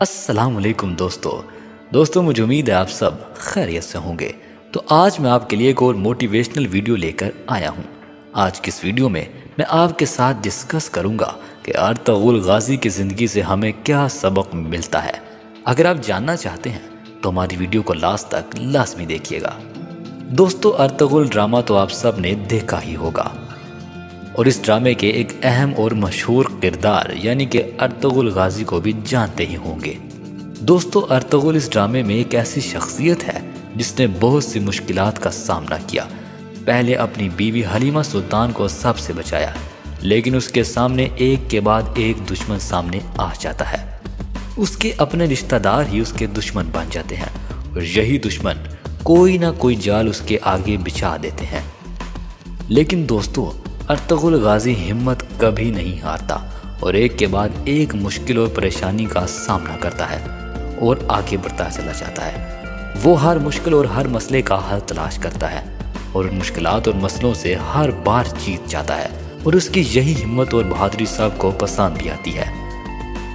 السلام علیکم دوستو مجھے امید ہے آپ سب خیریت سے ہوں گے۔ تو آج میں آپ کے لیے ایک اور موٹیویشنل ویڈیو لے کر آیا ہوں۔ آج کی اس ویڈیو میں آپ کے ساتھ ڈسکس کروں گا کہ ارطغرل غازی کی زندگی سے ہمیں کیا سبق ملتا ہے۔ اگر آپ جاننا چاہتے ہیں تو ہماری ویڈیو کو لاسٹ تک لازمی دیکھیے گا۔ دوستو ارطغرل ڈرامہ تو آپ سب نے دیکھا ہی ہوگا، اور اس ڈرامے کے ایک اہم اور مشہور کردار یعنی کہ ارطغرل غازی کو بھی جانتے ہی ہوں گے۔ دوستو ارطغرل اس ڈرامے میں ایک ایسی شخصیت ہے جس نے بہت سی مشکلات کا سامنا کیا۔ پہلے اپنی بیوی حلیمہ سلطان کو سب سے بچایا، لیکن اس کے سامنے ایک کے بعد ایک دشمن سامنے آ جاتا ہے۔ اس کے اپنے رشتہ دار ہی اس کے دشمن بن جاتے ہیں، اور یہی دشمن کوئی نہ کوئی جال اس کے آگے بچھا دیتے ہیں۔ لیکن دوستو ارطغرل غازی ہمت کبھی نہیں ہارتا، اور ایک کے بعد ایک مشکل اور پریشانی کا سامنا کرتا ہے اور آگے بڑھتا چلا جاتا ہے۔ وہ ہر مشکل اور ہر مسئلے کا حل تلاش کرتا ہے، اور ان مشکلات اور مسئلوں سے ہر بار جیت جاتا ہے، اور اس کی یہی ہمت اور بہادری سب کو پسند بھی آتی ہے۔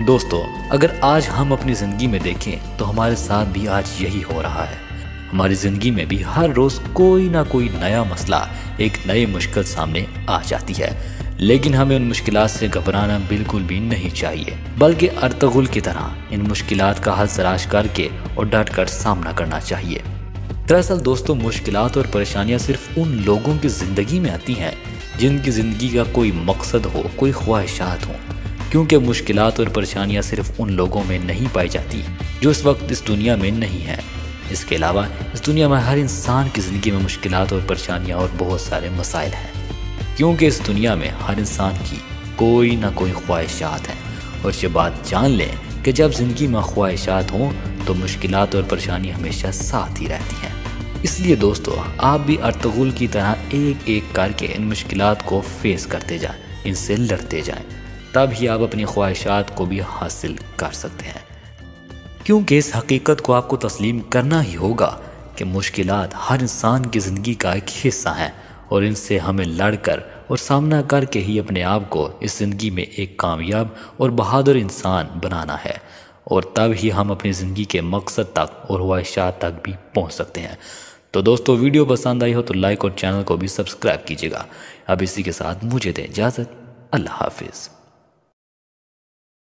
دوستو اگر آج ہم اپنی زندگی میں دیکھیں تو ہمارے ساتھ بھی آج یہی ہو رہا ہے۔ ہماری زندگی میں بھی ہر روز کوئی نہ کوئی نیا مسئلہ، ایک نئی مشکل سامنے آ جاتی ہے، لیکن ہمیں ان مشکلات سے گھبرانا بالکل بھی نہیں چاہیے، بلکہ ارطغرل کی طرح ان مشکلات کا حل تلاش کر کے اور ڈٹ کر سامنا کرنا چاہیے۔ دراصل دوستو مشکلات اور پریشانیاں صرف ان لوگوں کی زندگی میں آتی ہیں جن کی زندگی کا کوئی مقصد ہو، کوئی خواہشات ہوں، کیونکہ مشکلات اور پریشانیاں صرف ان لوگوں میں نہیں پائی جاتی جو اس وقت اس دنیا میں نہیں ہیں۔ اس کے علاوہ اس دنیا میں ہر انسان کی زندگی میں مشکلات اور پریشانیاں اور بہت سارے مسائل ہیں، کیونکہ اس دنیا میں ہر انسان کی کوئی نہ کوئی خواہشات ہیں، اور یہ بات جان لیں کہ جب زندگی میں خواہشات ہوں تو مشکلات اور پریشانی ہمیشہ ساتھ ہی رہتی ہیں۔ اس لیے دوستو آپ بھی ارطغرل کی طرح ایک ایک کر کے ان مشکلات کو فیس کرتے جائیں، ان سے لڑتے جائیں، تب ہی آپ اپنی خواہشات کو بھی حاصل کر سکتے ہیں۔ کیونکہ اس حقیقت کو آپ کو تسلیم کرنا ہی ہوگا کہ مشکلات ہر انسان کی زندگی کا ایک حصہ ہیں، اور ان سے ہمیں لڑ کر اور سامنا کر کے ہی اپنے آپ کو اس زندگی میں ایک کامیاب اور بہادر انسان بنانا ہے، اور تب ہی ہم اپنی زندگی کے مقصد تک اور خواہشات تک بھی پہنچ سکتے ہیں۔ تو دوستو ویڈیو پسند آئی ہو تو لائک اور چینل کو بھی سبسکرائب کیجیے گا۔ اب اسی کے ساتھ مجھے دیں اجازت۔ اللہ حافظ۔